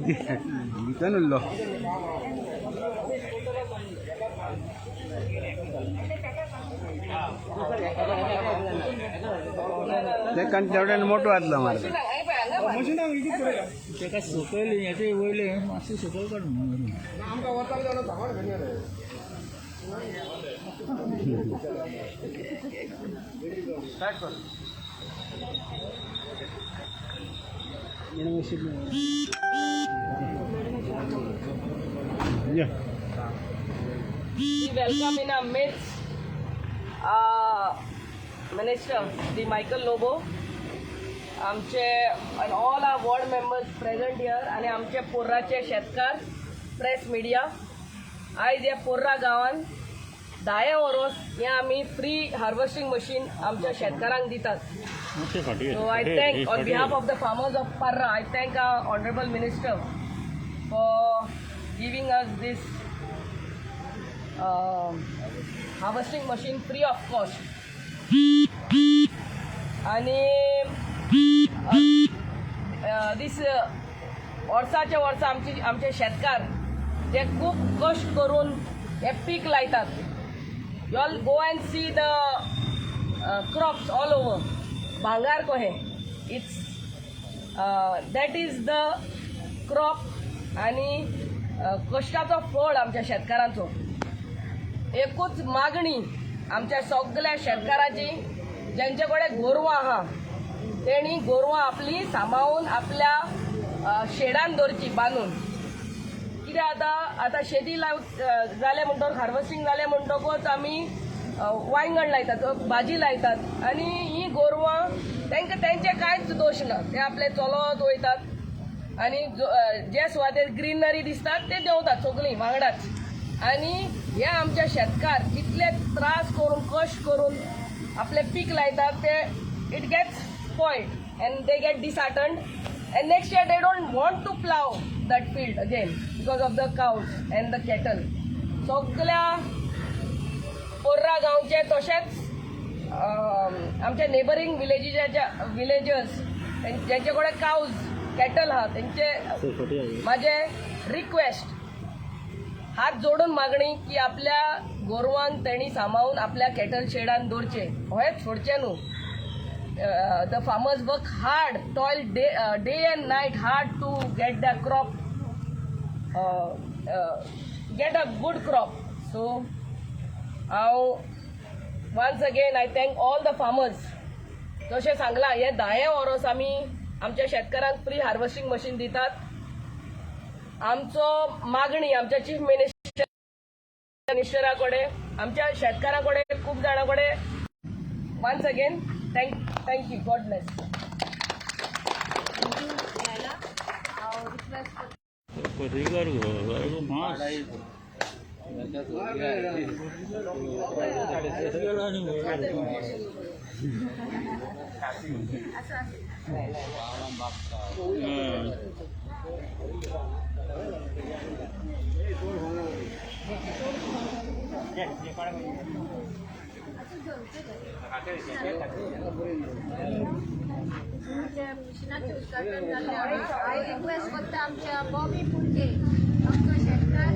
भितर उरलो ते तेवढ्यानं मोठं वाचलं मार्ग तेका सकयल याचे वयले मातशें सकयल काडून We welcome in our midst Minister, the Michael Lobo, आमचे and all our ward members present here आणि आमचे पोर्राचे शेतकार प्रेस मिडिया आयज ह्या पोर्रा गांवान 10 वरोस हे आमी फ्री हार्वेस्टिंग मशीन आमच्या शेतकारांक दितात. So I thank on behalf of the farmers of Parra, I thank our honorable minister for giving us this harvesting machine free of cost. आणि this वर्साच्या वर्सा आमचे शेतकार जे खूप कष्ट करून हे पीक लायतात. You all go and see the crops all over. भांगार कहें it's that is the crop आणि कष्टाचो फळ आमच्या शेतकारांचो. एकूच मागणी आमच्या सगळ्या शेतकाराची ज्यांचे कडेन गोरवां आहा तेणी गोरवां आपली सांबाळून आपल्या शेडान दवरची बांदून. कित्याक आतां शेती जाले म्हणटकच हार्वेस्टिंग जाले म्हणटकच आमी वांयगण लायतात, भाजी लायतात आणि ही गोरवां तेंचे कांयच दोश ना. ते आपले चलत वयतात आणि जे सुवातेर ग्रीनरी दिसतात ते देंवतात सगळीं वांगडाच. आणि हे आमचे शेतकार कितले त्रास करून कश्ट करून आपले पीक लायतात ते it gets spoiled and they get disheartened and next year they don't want to plough that field again because of the cows and the cattle. सगळ्या पोर्रा गांवचे तशेंच आमच्या नेबरिंग विलेजर्स ज्यांचे कडेन काउज कॅटल आहा तेंचे माझे रिक्वेस्ट हात जोडून मागणी की आपल्या गोरवांक तेणी सांबाळून आपल्या कॅटल शेडान दवरचे. हेच सोडचे न्हू. The farmers work hard toil day and night hard to get the crop get a good crop. So हांव once again I thank all the farmers. जशें सांगलां हे 10 वरोस आमी आमच्या शेतकारांक फ्री हार्वेस्टिंग मशीन दितात. आमचो मागणी आमच्या चीफ मिनिस्टरा कडेन आमच्या शेतकारा कडेन खूब जाणां कडेन once again thank you. God bless. Request करता आमच्या बॉबी फुडके आमचो शेतकार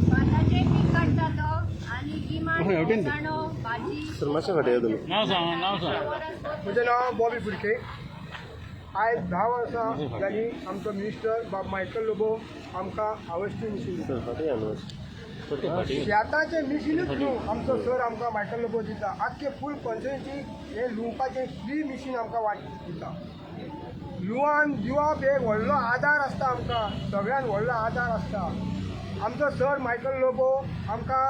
भाताचे पीक काडटा तो आनी गिमान जाणो भाजी. म्हजें नांव बॉबी फुडके. आयज 10 वर्सां जाली आमचो मिनिस्टर बाब मायकल लोबो आमकां हार्वेस्टिंग मशीन दिता. शेताचे मिशीनूच न्हू आमचो सर आमकां मायकल लोबो दिता. आख्खे फूल कॉन्स्टिट्युएन्सी हे लुवपाचें फ्री मिशीन आमकां दिता. लुवान दिवप एक व्हडलो आदार आसता आमकां, सगळ्यान व्हडलो आदार आसता. आमचो सर मायकल लोबो आमकां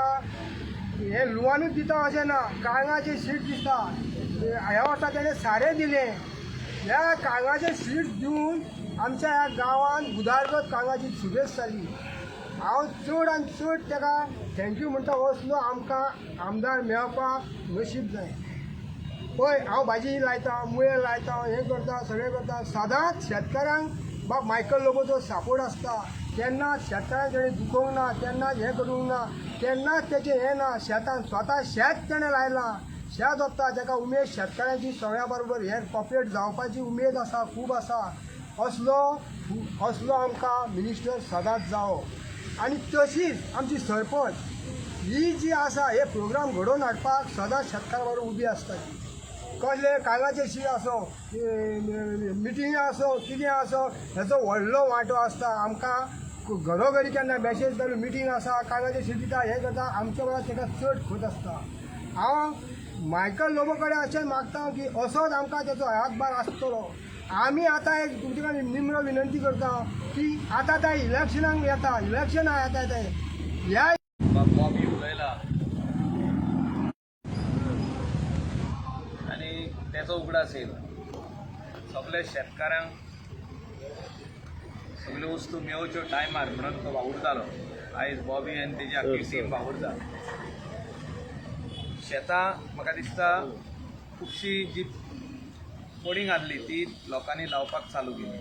हे लुवानूच दिता अशें ना. काळंगाचें शीट दिता. ह्या वर्सा तेणें सारें दिलें. ह्या काळंगाचें शीट दिवन आमच्या ह्या गांवांत उदारगत काळंगाची सुबेज जाली. हांव चड आनी चड ताका थँक्यू म्हणटा. असलो आमकां आमदार मेळपाक नशीब जाय. पळय हांव भाजी लायतां, मुळे लायतां, हें करता, सगळें करता. सदांच शेतकारांक बाब मायकल लोबोचो सापोर्ट आसता. केन्नाच शेतकारांक तेणें दुखोवंक ना, केन्नाच हें करूंक ना, केन्नाच तेचें हें ना. शेतान स्वता शेत तेणें लायलां. शेत वता ताका उमेद शेतकारांची सगळ्या बरोबर हें कॉपरेट जावपाची उमेद आसा, खूब आसा. असलो आमकां मिनिस्टर सदांच जावो. आनी तशीच आमची सरपंच ही जी आसा हे प्रोग्राम घडोवन हाडपाक सदांच शेतकारा बरोबर उबी आसता. कसले कागाचे शी आसो, मिटिंगी आसो, कितें आसो, हेचो व्हडलो वांटो आसता. आमकां घरोघरी केन्ना मॅसेज घालून मिटींग आसा, कागाचे शी दिता, हें करता, आमच्या वांगडा ताका चड खत आसता. हांव मायकल लोबो कडेन अशें मागता की असोच आमकां तेचो हातभार आसतलो. आमी आतां एक तुमचे कडेन निम्र विनंती करता की आतां ते इलेक्शनाक येता, इलेक्शनां येता ते ह्या बॉबी उलयला आनी तेचो उगडास येयला. सगळे शेतकारांक सगल्यो वस्तू मेळच्यो टायमार म्हणून तो वावुरतालो. आयज बॉबी आनी तेजी आख्खी टीम वावुरता. शेतां म्हाका दिसता खुबशी जी कोडिंग आसली ती लोकांनी लावपाक चालू केली.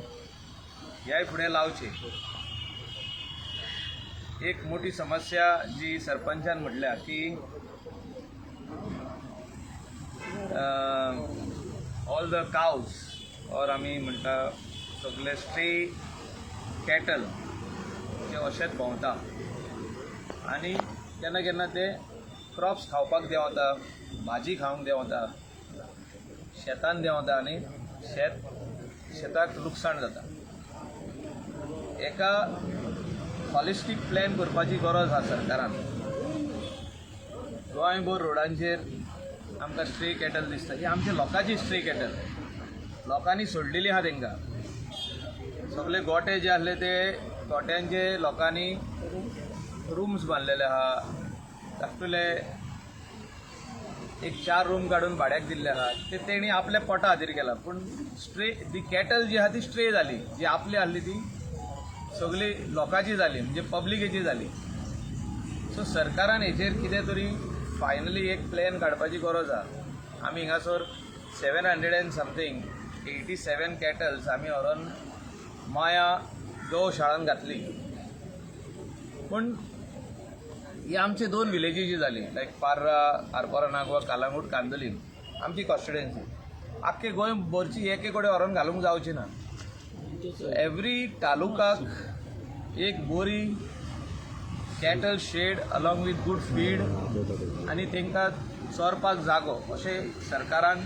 ह्याय फुडें लावचे. एक मोठी समस्या जी सरपंचान म्हटल्या की ऑल द कावज ऑर आमी म्हणटा सगळे स्ट्रे कॅटल जे अशेंच भोंवता आनी केन्ना केन्ना ते क्रॉप्स खावपाक देंवता, भाजी खावंक देंवता, शेतान देंवता आनी शेताक लुकसाण जाता. एका हॉलिस्टीक प्लॅन करपाची गरज आसा सरकारान. गोंयभर रोडांचेर आमकां स्ट्रे कॅटल दिसता. ही आमच्या लोकांची स्ट्रे कॅटल लोकांनी सोडलेली आहा. तांकां सगळे गोटे जे आसले ते गोट्यांचे लोकांनी रूम्स बांदलेले आहा. धाकटुले एक 4 रूम काडून भाड्याक दिल्ले आहात. ते तेणी आपल्या पोटा खातीर केला. पूण स्ट्रे ती कॅटल जी आहा ती स्ट्रे जाली. जी आपली आसली ती सगळी लोकांची जाली, म्हणजे पब्लिकेची जाली. सो सरकारान हेचेर कितें तरी फायनली एक प्लॅन काडपाची गरज आहा. आमी हिंगासर 700 and something 87 कॅटल्स आमी व्हरोन माया गौशाळान घातली. पूण ही आमचे 2 विलेजीची जाली, लायक पार्रा, आरपोरा, नागवा, कालांगूट, कांदोलीम आमची कॉन्स्टिट्युएन्सी. आख्खे गोंय भरची एके कडेन व्हरोन घालूंक जावची ना. एवरी तालुकाक एक बोरी cattle shed along with good feed आनी तांकां चरपाक जागो अशें सरकारान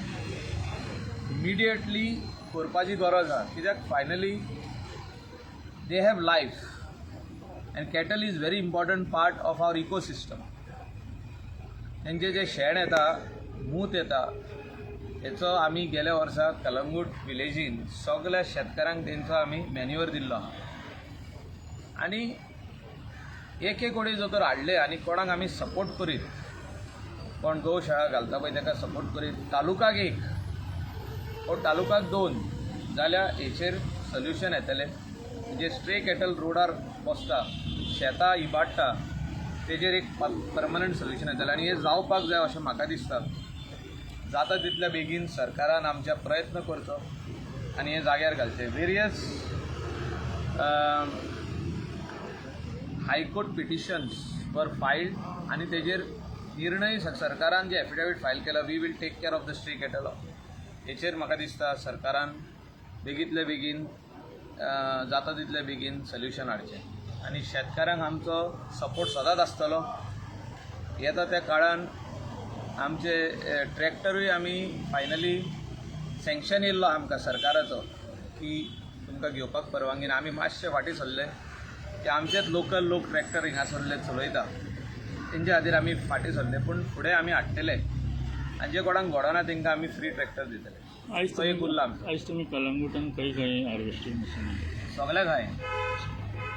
इमिडिएटली करपाची गरज आहा. कित्याक finally they have life and cattle is very important part of our ecosystem. तेंचे जे शेण येता, मूत येता, हेचो आमी गेल्या वर्सा कलंगूट विलेजीन सगळ्या शेतकारांक तेंचो आमी मॅन्युअर दिल्लो आहा. आनी एक वडे जर तर हाडले आनी कोणाक आमी सपोर्ट करीत, कोण गौशाळा घालता पळय ताका सपोर्ट करीत, तालुकाक 1 ओ तालुकाक 2 जाल्यार हेचेर सोल्युशन येतलें. जे स्ट्रे कॅटल रोडार बसता, शेतां इबाडटा, तेजेर एक परमनंट सोल्युशन येतलें. आनी हें जावपाक जाय अशें म्हाका दिसता. जाता तितल्या बेगीन सरकारान आमच्या प्रयत्न करचो आनी हे जाग्यार घालचे. वेरियस हायकोर्ट पिटिशन्स वर फायल्ड आनी तेजेर निर्णय सरकारान जे एफिडेवीट फायल केला, we will take care of the stray cattle. हेचेर म्हाका दिसता सरकारान बेगींतले बेगीन जाता तितले बेगीन सोल्युशन हाडचें आनी शेतकारांक आमचो सपोर्ट सदांच आसतलो. येता त्या काळान आमचे ट्रॅक्टरूय आमी फायनली सँक्शन येयल्लो आमकां सरकाराचो की तुमकां घेवपाक परवानगी ना. आमी मातशे फाटीं सरले की आमचेच लोकल लोक ट्रॅक्टर हिंगासरले चलयता, तेंचे खातीर आमी फाटीं सरले. पूण फुडें आमी हाडटले आनी जे कोणाक घडना तांकां आमी फ्री ट्रॅक्टर दितले. तो एक उरला आमचो. आयज तुमी कलंगूटान खंय हार्वेस्टिंग मशीन सगळ्या खंय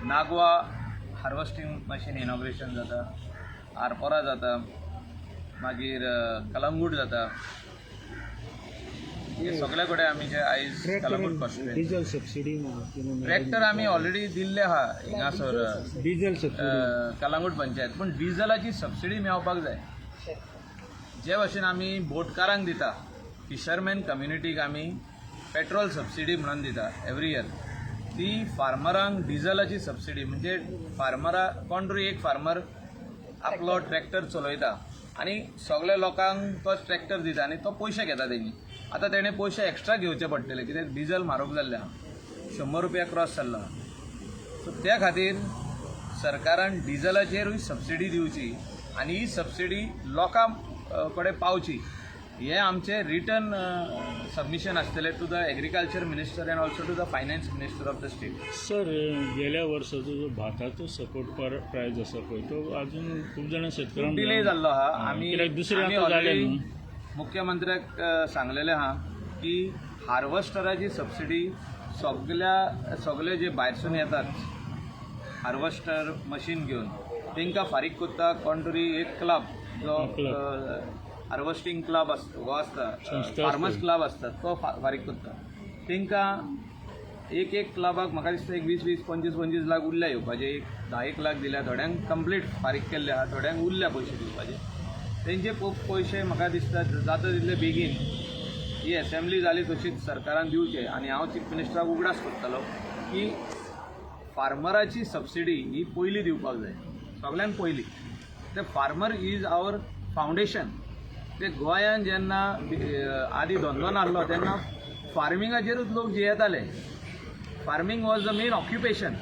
नागवा हार्वेस्टिंग मशीन इनॉग्रेशन जाता, आरपोरा जाता, मागीर कलंगूट जाता. हे सगळे कडेन आमी जे आयज Calangute constituency diesel subsidy tractor आमी ऑलरेडी दिल्ले आहा हिंगासर डिझेल सबसिडी कलंगूट पंचायत. पूण डिझेलाची सबसिडी मेळपाक जाय. जे भशेन आमी बोटकारांक दिता, फिशरमॅन कम्युनिटीक आमी पेट्रोल सबसिडी म्हणून दिता एवरी इयर, ती फार्मरांक डिझेलाची सबसिडी म्हणजे फार्मरा कोण तरी एक फार्मर आपलो ट्रॅक्टर चलयता आनी सगळ्या लोकांक तो ट्रॅक्टर दिता आनी तो पयशे घेता तेणी. आतां तेणे पयशे एक्स्ट्रा घेवचे पडटले कित्याक डिझेल म्हारग जाल्ले आहा. 100 रुपया क्रॉस जाल्लो. सो त्या खातीर सरकारान डिझलाचेरूय सबसिडी दिवची आनी ही सबसिडी लोकां कडेन पावची. हे आमचे रिटन सबमिशन आसतले to the agriculture minister and also to the finance minister of the state. Sir गेल्या वर्साचो जो भाताचो सपोर्ट प्रायज आसा पळय तो अजून खूप जाणां शेतकऱ्यांक डिले जाल्लो आहा. आमी दुसरे आमी आतां जाले already न्हू. मुख्यमंत्र्याक सांगलेलें आहा की हार्वेस्टराची सबसिडी सगळे जे भायरसून येतात हार्वेस्टर मशीन घेवन तांकां फारीक कोत्ता कोण तरी एक क्लब जो हार्वेस्टिंग क्लब हो आसता फार्मर्स क्लब आसता तो फारीक कोत्ता. तांकां एक क्लबाक म्हाका दिसता एक 20-25 लाख उरल्या येवपाचे. एक 10 लाख दिल्या, थोड्यांक कंप्लीट फारीक केल्ले आहा, थोड्यांक उरल्या पयशे दिवपाचे. तेंचे पयशे म्हाका दिसता जाता तितले बेगीन ही असेंब्ली जाली तशीच सरकारान दिवचे. आनी हांव चीफ मिनिस्टराक उगडास करतलो की फार्मराची सबसिडी ही पयली दिवपाक जाय, सगळ्यान पयली. ते फार्मर इज आवर फावंडेशन. ते गोंयान जेन्ना आदी धंदो नासलो तेन्ना फार्मिंगाचेरूच लोक जियेताले. Farming was the main occupation.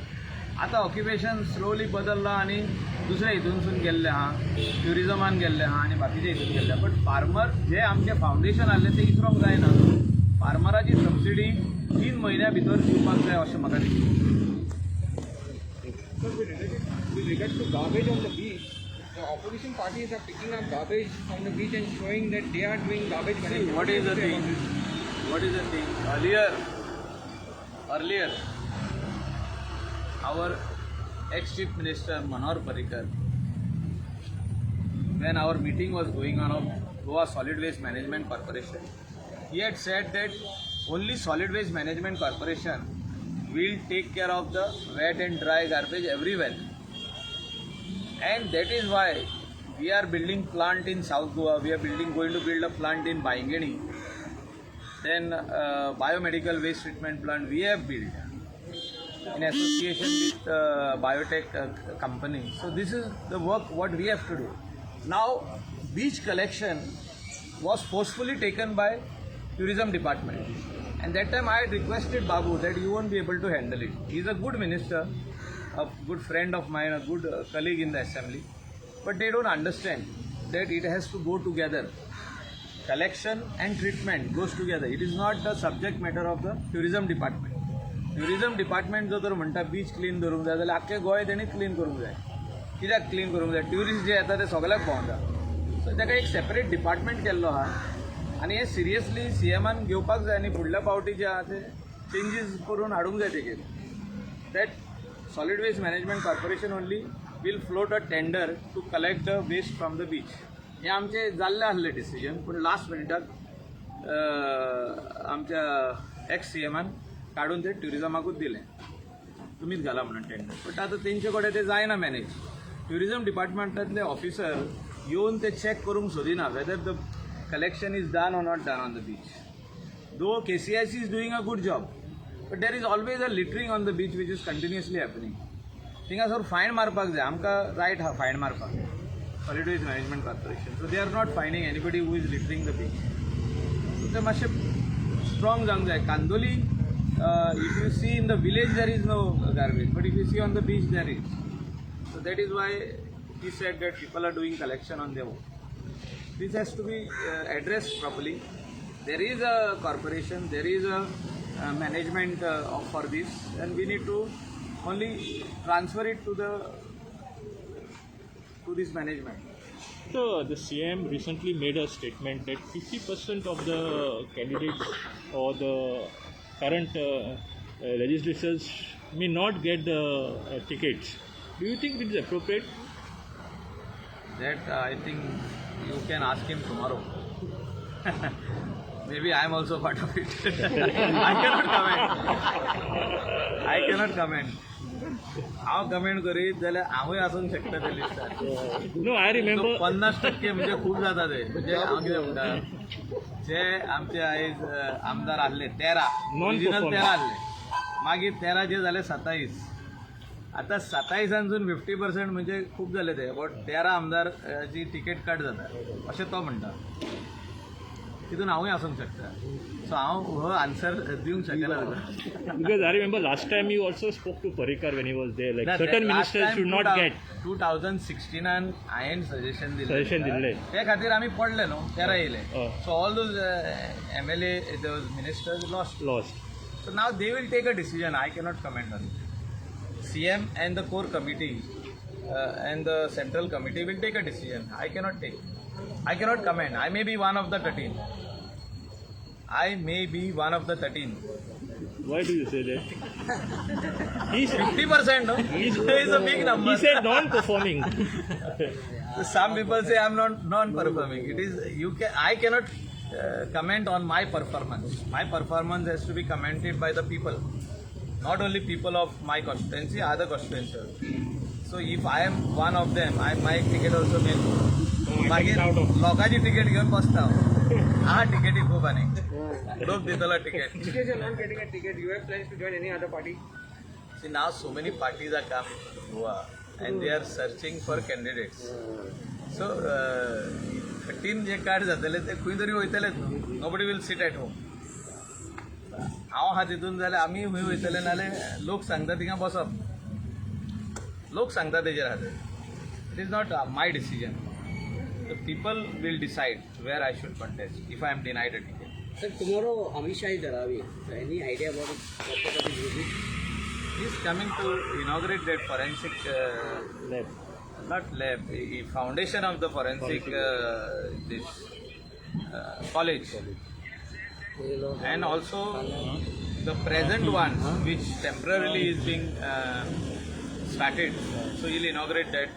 आतां ऑक्युपेशन स्लोली बदलला आनी दुसऱ्या हितूनसून गेल्ले आहा, ट्युरिजमान गेल्ले आहा आनी बाकीच्या हितून गेल्ले. बट फार्मर जे आमचे फावंडेशन आहले ते इसरोंक जायना. फार्मराची सबसिडी 3 म्हयन्या भितर दिवपाक जाय अशें म्हाका दिसता. With regard to garbage on the beach, the opposition parties are picking up garbage from the beach and showing that they are doing garbage management. What is the thing? Earlier, our ex-chief minister Manohar Parrikar, when our meeting was going on of Goa Solid Waste Management Corporation, he had said that only Solid Waste Management Corporation will take care of the wet and dry garbage everywhere. And that is why we are building plant in South Goa. We are going to build a plant in Baingeni. Then biomedical waste treatment plant we have built in association with biotech company. So this is the work what we have to do. Now beach collection was forcefully taken by tourism department. And that time I had requested Babu that you won't be able to handle it. He is a good minister, a good friend of mine, a good colleague in the assembly. But they don't understand that it has to go together. Collection and treatment goes together. It is not the subject matter of the tourism department. Tourism department जो तर म्हणटा beach clean करूंक जाय जाल्यार आख्खें Goa तेणीच clean करूंक जाय. कित्याक क्लीन करूंक जाय? ट्युरिस्ट जे येता ते सगळ्याक भोंवता. सो ताका एक सेपरेट डिपार्टमेंट केल्लो आहा आनी हे सिरियसली सीएमान घेवपाक जाय आनी फुडल्या फावटी जे आहा ते चेंजीस करून हाडूंक जाय तेजेर. That Solid Waste Management Corporation only will float a tender to collect the waste from the beach. हे आमचे जाल्ले आसले डिसिजन, पूण लास्ट मिनिटाक आमच्या एक्स सीएमान काडून ते ट्युरिजमाकूच दिलें. तुमीच घाला म्हणून टेंडर. बट आतां तेंचे कडेन ते जायना मॅनेज. ट्युरिजम डिपार्टमेंटांतले ऑफिसर येवन ते चॅक करूंक सोदिना whether the collection is done or not done on the beach. Though KCIC is doing a good job. But there is always a littering on the beach which is continuously happening. थिंगासोर फायन मारपाक जाय. आमकां right आहा फायन मारपाक. Solid Waste Management Corporation. So they are not finding anybody who is littering the beach. So ते मातशें strong जावंक जाय. Candolim, if you see in the village there is no garbage, but if you see on the beach there is. So that is why he said that people are doing collection on their own. This has to be addressed properly. There is a corporation, there is a management for this, and we need to only transfer it to this management. So the CM recently made a statement that 50% of the candidates or the current legislators may not get the tickets. Do you think it is appropriate? That I think you can ask him tomorrow. Maybe I am also part of it. I cannot comment. हांव comment करीत जाल्यार हांवूय आसूंक शकता त्या लिस्टार. No, I remember. 50% म्हणजे खूब जाता ते. म्हणजे हांव कितें म्हणटा, जे आमचे आयज आमदार आसले 13 ओरिजिनल 13 आसले, मागीर 13 जे जाले 27. आतां 27 50% म्हणजे खूब जाले ते. बट 13 आमदाराची तिकेट कट जाता अशें तो म्हणटा. तितून हांवूय आसूंक शकता सो हांव हो आन्सर दिवंक शकना Because I remember last time you also spoke to Parrikar when he was there. Like certain ministers should not get 2016 हांवें सजेशन suggestion दिल्ले. त्या खातीर आमी पडले न्हू तेरा येयले Oh. So all those MLA those ministers lost Lost. So now they will take a decision. I cannot comment on it. CM and the core committee and the central committee will take a decision. I cannot take. I cannot comment. I may be one of the 13. I may be one of the 13. Why do you say that? He said, 50%, no? It's a big number. he said non-performing. Some people say I'm not non-performing. It is you can. I cannot comment on my performance. My performance has to be commented by the people, not only people of my constituency, other constituencies. So if I am one of them, my ticket also may go. मागीर लोकांची ticket घेवन बसता हांव टिकेटी खूब आनी लोक दितलो ticket In case you're not getting a ticket, you have plans to join any other party? See, now so many parties are come in Goa and they are searching for candidates. So, 13 जे card जातले ते खंय तरी वयतलेच न्हू. Nobody will sit at home. हांव आहा तितून जाल्यार आमी खंय वयतले नाल्यार लोक सांगता थिंगा बसप. लोक सांगता तेजेर खातीर. It is not my decision. The people will decide where I should contest if I am denied a ticket. Sir, tomorrow Amit Shah is Dharavi. So any idea about it? What of his visit? He is coming to inaugurate that forensic Lab. not lab, the foundation of the forensic college, and also the present one which temporarily is being started. So he'll inaugurate that,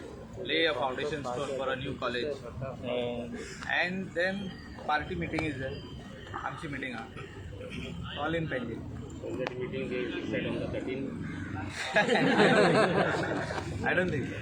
lay a foundation stone for a new college, and then party meeting is there. आमची meeting all in Penji. That meeting they said on the 13th. I don't think so.